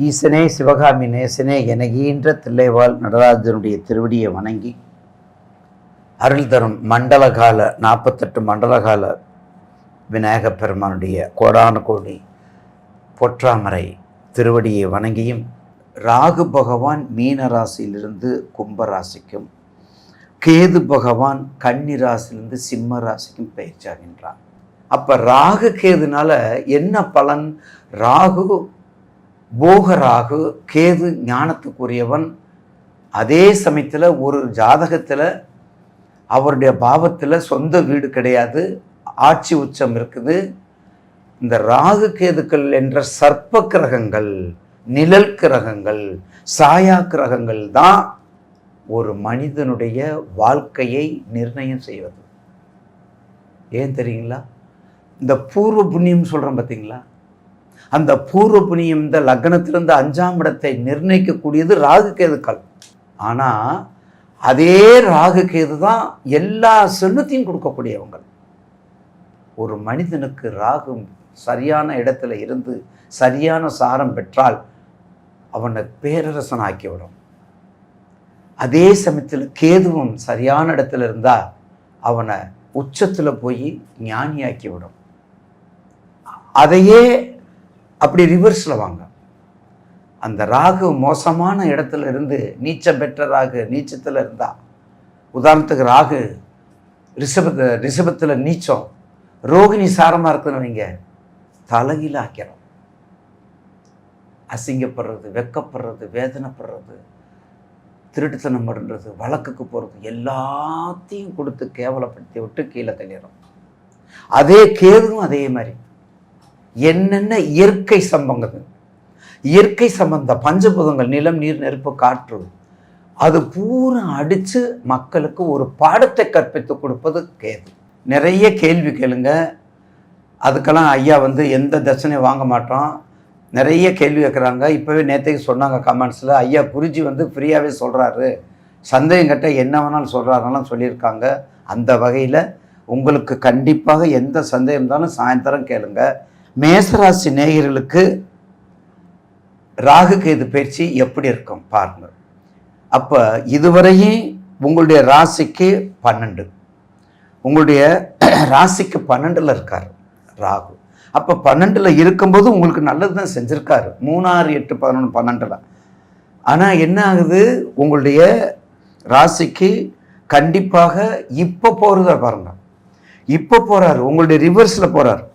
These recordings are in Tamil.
ஈசனே சிவகாமி நேசனே என ஈன்ற தில்லைவாழ் நடராஜனுடைய திருவடியை வணங்கி அருள் தரும் மண்டலகால 48 மண்டலகால விநாயகப் பெருமானுடைய கோடான கோடி பொற்றாமரை திருவடியை வணங்கியும், ராகு பகவான் மீன ராசியிலிருந்து கும்ப ராசிக்கும், கேது பகவான் கன்னி ராசியிலிருந்து சிம்ம ராசிக்கும் பயிற்சியாகின்றார். அப்போ ராகு கேதுனால என்ன பலன்? ராகு போக ராகு, கேது ஞானத்துக்குரியவன். அதே சமயத்தில் ஒரு ஜாதகத்தில் அவருடைய பாவத்தில் சொந்த வீடு கிடையாது, ஆட்சி உச்சம் இருக்குது. இந்த ராகு கேதுக்கள் என்ற சர்ப்ப கிரகங்கள், நிழல் கிரகங்கள், சாயா கிரகங்கள் தான் ஒரு மனிதனுடைய வாழ்க்கையை நிர்ணயம் செய்வது. ஏன் தெரியுங்களா? இந்த பூர்வ புண்ணியம் சொல்கிறோம் பார்த்தீங்களா, அந்த பூர்வ புண்ணியம் இந்த லக்னத்திலிருந்து 5ஆம் இடத்தை நிர்ணயிக்கக்கூடியது ராகு கேதுக்கள். ஆனால் அதே ராகு கேது தான் எல்லா செல்வத்தையும் கொடுக்கக்கூடியவங்க. ஒரு மனிதனுக்கு ராகு சரியான இடத்துல இருந்து சரியான சாரம் பெற்றால் அவனை பேரரசன் ஆக்கிவிடும். அதே சமயத்தில் கேதுவும் சரியான இடத்துல இருந்தால் அவனை உச்சத்தில் போய் ஞானியாக்கிவிடும். அதையே அப்படி ரிவர்ஸில் வாங்க. அந்த ராகு மோசமான இடத்துல இருந்து நீச்சம் பெற்ற ராகு நீச்சத்தில் இருந்தா, உதாரணத்துக்கு ராகு ரிஷபத்தில் நீச்சம், ரோகிணி சாரமாக இருக்குன்னு வைங்க, தலைகீழ ஆக்கிறோம். அசிங்கப்படுறது, வெக்கப்படுறது, வேதனைப்படுறது, திருட்டுத்தனம் பண்ணுறது, வழக்குக்கு போகிறது, எல்லாத்தையும் கொடுத்து கேவலப்படுத்தி விட்டு கீழே தள்ளிடும். அதே கேதுவும் அதே மாதிரி என்னென்ன இயற்கை சம்பந்தங்கள், இயற்கை சம்பந்த பஞ்சபூதங்கள், நிலம், நீர், நெருப்பு, காற்று, அது பூரா அடித்து மக்களுக்கு ஒரு பாடத்தை கற்பித்து கொடுப்பது கேது. நிறைய கேள்வி கேளுங்க, அதுக்கெல்லாம் ஐயா எந்த தட்சணையும் வாங்க மாட்டோம். நிறைய கேள்வி கேட்குறாங்க. இப்போவே நேற்றுக்கு சொன்னாங்க கமெண்ட்ஸில், ஐயா குருஜி ஃப்ரீயாகவே சொல்கிறாரு, சந்தேகம் கட்ட என்ன வேணாலும் சொல்கிறாருலாம் சொல்லியிருக்காங்க. அந்த வகையில் உங்களுக்கு கண்டிப்பாக எந்த சந்தேகம் இருந்தாலும் சாயந்தரம் கேளுங்க. மேசராசி நேயர்களுக்கு ராகு கேது பயிற்சி எப்படி இருக்கும் பாருங்கள். அப்போ இதுவரையும் உங்களுடைய ராசிக்கு 12, உங்களுடைய ராசிக்கு 12ல் இருக்கார் ராகு. அப்போ 12ல் இருக்கும்போது உங்களுக்கு நல்லது தான் செஞ்சுருக்காரு. 3, 6, 8, 11, 12. ஆனால் என்ன ஆகுது, உங்களுடைய ராசிக்கு கண்டிப்பாக இப்போ போகிறத பாருங்க, இப்போ போகிறாரு, உங்களுடைய ரிவர்ஸில் போகிறார்.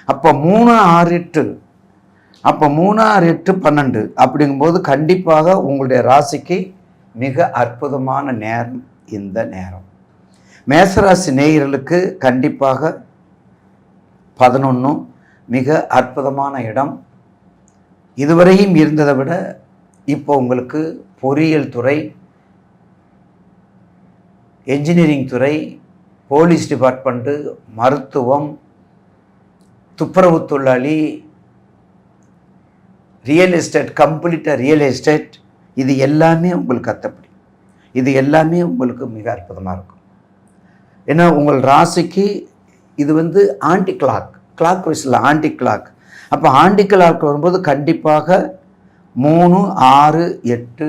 அப்போ 3, 6, 8, அப்போ 3, 6, 8, 12 அப்படிங்கும்போது கண்டிப்பாக உங்களுடைய ராசிக்கு மிக அற்புதமான நேரம் இந்த நேரம். மேசராசி நேயர்களுக்கு கண்டிப்பாக 11 மிக அற்புதமான இடம். இதுவரையும் இருந்ததை விட இப்போ உங்களுக்கு பொறியியல் துறை, என்ஜினியரிங் துறை, போலீஸ் டிபார்ட்மெண்ட்டு, மருத்துவம், துப்புரவு தொழிலாளி, ரியல் எஸ்டேட், கம்ப்ளீட்டாக ரியல் எஸ்டேட், இது எல்லாமே உங்களுக்கு அத்தப்படி, இது எல்லாமே உங்களுக்கு மிக அற்புதமாக இருக்கும். ஏன்னா உங்கள் ராசிக்கு இது ஆன்டி கிளாக் வைஸில் ஆன்டி கிளாக். அப்போ ஆன்டி கிளாக் வரும்போது கண்டிப்பாக 3, 6, 8,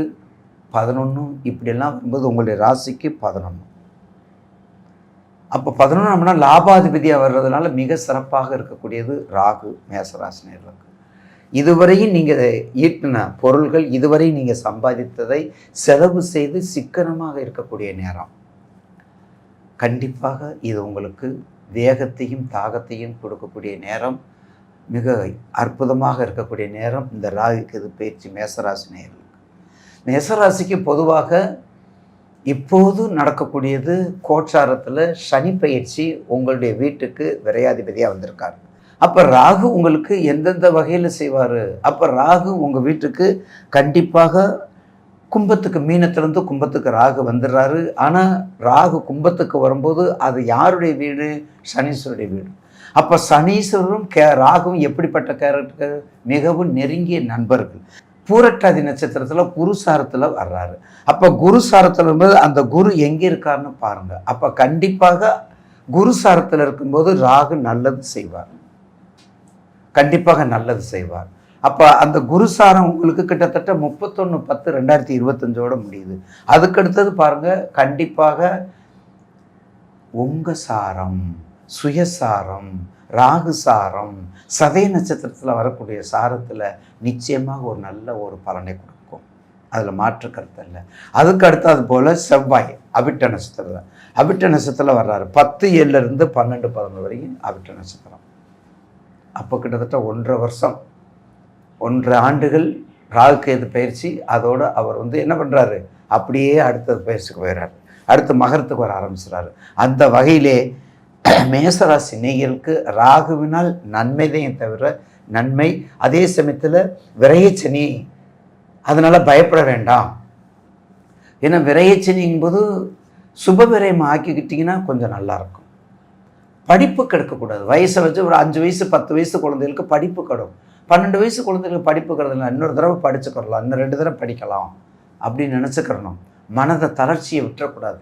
11 இப்படியெல்லாம் வரும்போது உங்களுடைய ராசிக்கு 11. அப்போ 11 அப்படின்னா லாபாதிபதியாக வர்றதுனால மிக சிறப்பாக இருக்கக்கூடியது ராகு மேசராசினியர்களுக்கு. இதுவரையும் நீங்கள் ஈட்டின பொருள்கள், இதுவரை நீங்கள் சம்பாதித்ததை செலவு செய்து சிக்கனமாக இருக்கக்கூடிய நேரம். கண்டிப்பாக இது உங்களுக்கு வேகத்தையும் தாகத்தையும் கொடுக்கக்கூடிய நேரம், மிக அற்புதமாக இருக்கக்கூடிய நேரம் இந்த ராகு கேது பயிற்சி மேசராசினியர்களுக்கு. மேசராசிக்கு பொதுவாக இப்போது நடக்கக்கூடியது கோச்சாரத்தில் சனி பயிற்சி உங்களுடைய வீட்டுக்கு விரையாதிபதியாக வந்திருக்காரு. அப்போ ராகு உங்களுக்கு எந்தெந்த வகையில் செய்வார்? அப்போ ராகு உங்கள் வீட்டுக்கு கண்டிப்பாக கும்பத்துக்கு, மீனத்திலேருந்து கும்பத்துக்கு ராகு வந்துடுறாரு. ஆனால் ராகு கும்பத்துக்கு வரும்போது அது யாருடைய வீடு? சனீஸ்வருடைய வீடு. அப்போ சனீஸ்வரரும் ராகுவும் எப்படிப்பட்ட கேரக்டர்? மிகவும் நெருங்கிய நண்பர்கள். பூரட்டாதி நட்சத்திரத்தில் குருசாரத்தில் வர்றாரு. அப்போ குருசாரத்தில் இருக்கும்போது அந்த குரு எங்கே இருக்காருன்னு பாருங்கள். அப்போ கண்டிப்பாக குருசாரத்தில் இருக்கும்போது ராகு நல்லது செய்வார், கண்டிப்பாக நல்லது செய்வார். அப்போ அந்த குருசாரம் உங்களுக்கு கிட்டத்தட்ட 31/10/2025 முடியுது. அதுக்கடுத்தது பாருங்கள், கண்டிப்பாக உங்கள் சாரம், சுயசாரம், ராகு சாரம், சதய நட்சத்திரத்தில் வரக்கூடிய சாரத்தில் நிச்சயமாக ஒரு நல்ல ஒரு பலனை கொடுக்கும். அதில் மாற்று கருத்து இல்லை. அதுக்கு அடுத்தது போல் செவ்வாய் அவிட்ட நட்சத்திரத்தில், அவிட்ட நட்சத்திரத்தில் வர்றாரு 10/7 12/11 வரைக்கும் அவிட்ட நட்சத்திரம். அப்போ கிட்டத்தட்ட 1.5 வருஷம், 1.5 ஆண்டுகள் ராகு கேது பயிற்சி. அதோடு அவர் என்ன பண்ணுறாரு, அப்படியே அடுத்தது பயிற்சிக்கு போயிடுறாரு, அடுத்து மகரத்துக்கு வர ஆரம்பிச்சுறாரு. அந்த வகையிலே மேசராசி நேயர்களுக்கு ராகுவினால் நன்மைதையும் தவிர நன்மை, அதே சமயத்தில் விரையச்சனி, அதனால் பயப்பட வேண்டாம். ஏன்னா விரையச்சனிங்கும்போது சுப விரயம் ஆக்கிக்கிட்டிங்கன்னா கொஞ்சம் நல்லாயிருக்கும். படிப்பு கெடுக்கக்கூடாது. வயசை வச்சு ஒரு 5 வயசு 10 வயசு குழந்தைகளுக்கு படிப்பு கெடும். 12 வயசு குழந்தைகளுக்கு படிப்பு கெடுதல், இன்னொரு தடவை படிச்சுக்கிறலாம், இன்னும் 2 தடவை படிக்கலாம் அப்படின்னு நினச்சிக்கிறணும். மனதை தளர்ச்சியை விட்டுறக்கூடாது.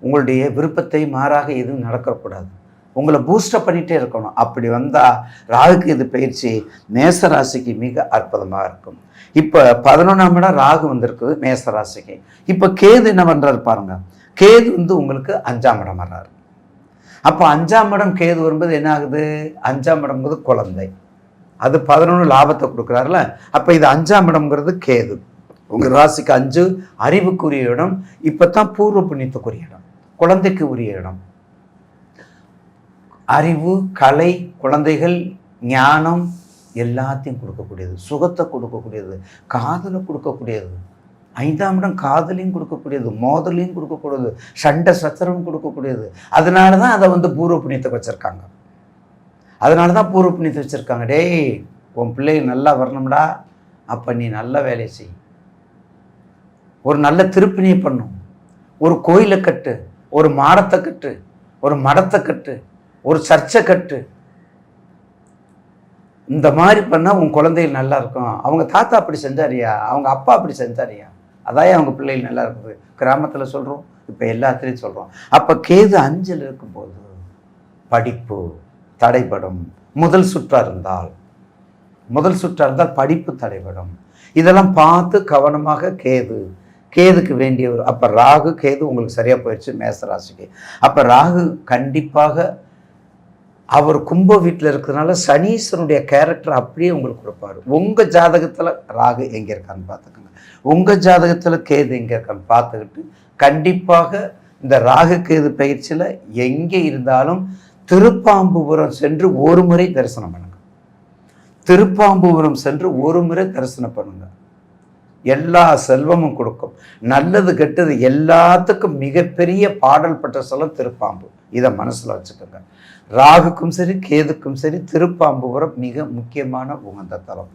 உங்களுடைய விருப்பத்தை மாறாக எதுவும் நடக்கக்கூடாது. உங்களை பூஸ்டப் பண்ணிகிட்டே இருக்கணும். அப்படி வந்தால் ராகுக்கு இது பயிற்சி மேசராசிக்கு மிக அற்புதமாக இருக்கும். இப்போ 11ஆம் இடம் ராகு வந்திருக்குது மேசராசிக்கு. இப்போ கேது என்ன பண்ணுறாரு பாருங்கள். கேது உங்களுக்கு 5ஆம் இடம் வர்றாரு. அப்போ 5ஆம் இடம் கேது வரும்போது என்ன ஆகுது, 5ஆம் இடம்ங்கிறது குழந்தை, அது 11 லாபத்தை கொடுக்குறாருல. அப்போ இது 5ஆம் இடம்ங்கிறது கேது. உங்கள் ராசிக்கு 5 அறிவுக்குரிய இடம். இப்போ தான் பூர்வ புண்ணியத்துக்குரிய இடம், குழந்தைக்கு உரிய இடம். அறிவு, கலை, குழந்தைகள், ஞானம் எல்லாத்தையும் கொடுக்கக்கூடியது, சுகத்தை கொடுக்கக்கூடியது, காதலை கொடுக்கக்கூடியது. 5ஆம் இடம் காதலையும் கொடுக்கக்கூடியது, மோதலையும் கொடுக்கக்கூடியது, சண்டை சச்சரவும் கொடுக்கக்கூடியது. அதனால தான் அதை பூர்வ புண்ணியத்துக்கு வச்சுருக்காங்க. அதனால தான் பூர்வ புண்ணியத்தை வச்சுருக்காங்க. டேய், உன் பிள்ளைகள் நல்லா வரணும்டா, அப்போ நீ நல்ல வேலையை செய், ஒரு நல்ல திருப்பணியை பண்ணும், ஒரு கோயிலை கட்டு, ஒரு மாடத்தை கட்டு, ஒரு மடத்தை கட்டு, ஒரு சர்ச்சை கட்டு. இந்த மாதிரி பண்ணால் உன் குழந்தைகள் நல்லா இருக்கும். அவங்க தாத்தா அப்படி செஞ்சாரியா, அவங்க அப்பா அப்படி செஞ்சாரியா, அதான் அவங்க பிள்ளைகள் நல்லா இருக்குது. கிராமத்தில் சொல்கிறோம், இப்போ எல்லாத்துலேயும் சொல்கிறோம். அப்போ கேது 5ல் இருக்கும்போது படிப்பு தடைபடும். முதல் சுற்றாக இருந்தால் படிப்பு தடைபடும். இதெல்லாம் பார்த்து கவனமாக கேதுக்கு வேண்டிய ஒரு, அப்போ ராகு கேது உங்களுக்கு சரியாக போயிடுச்சு மேசராசிக்கு. அப்போ ராகு கண்டிப்பாக அவர் கும்ப வீட்டில் இருக்கிறதுனால சனீஸ்வரனுடைய கேரக்டர் அப்படியே உங்களுக்கு கொடுப்பாரு. உங்கள் ஜாதகத்தில் ராகு எங்கே இருக்கான்னு பார்த்துக்கோங்க, உங்கள் ஜாதகத்தில் கேது எங்கே இருக்கான்னு பார்த்துக்கிட்டு கண்டிப்பாக இந்த ராகு கேது பயிற்சியில் எங்கே இருந்தாலும் திருப்பாம்புபுரம் சென்று ஒரு முறை தரிசனம் பண்ணுங்க. திருப்பாம்புபுரம் சென்று ஒரு முறை தரிசனம் பண்ணுங்க. எல்லா செல்வமும் கொடுக்கும். நல்லது கெட்டது எல்லாத்துக்கும் மிகப்பெரிய பாடல் பெற்ற ஸ்தலம் திருப்பாம்பு. இதை மனசில் வச்சுக்கோங்க. ராகுக்கும் சரி கேதுக்கும் சரி திருப்பாம்புபுரம் மிக முக்கியமான உகந்த தலம்.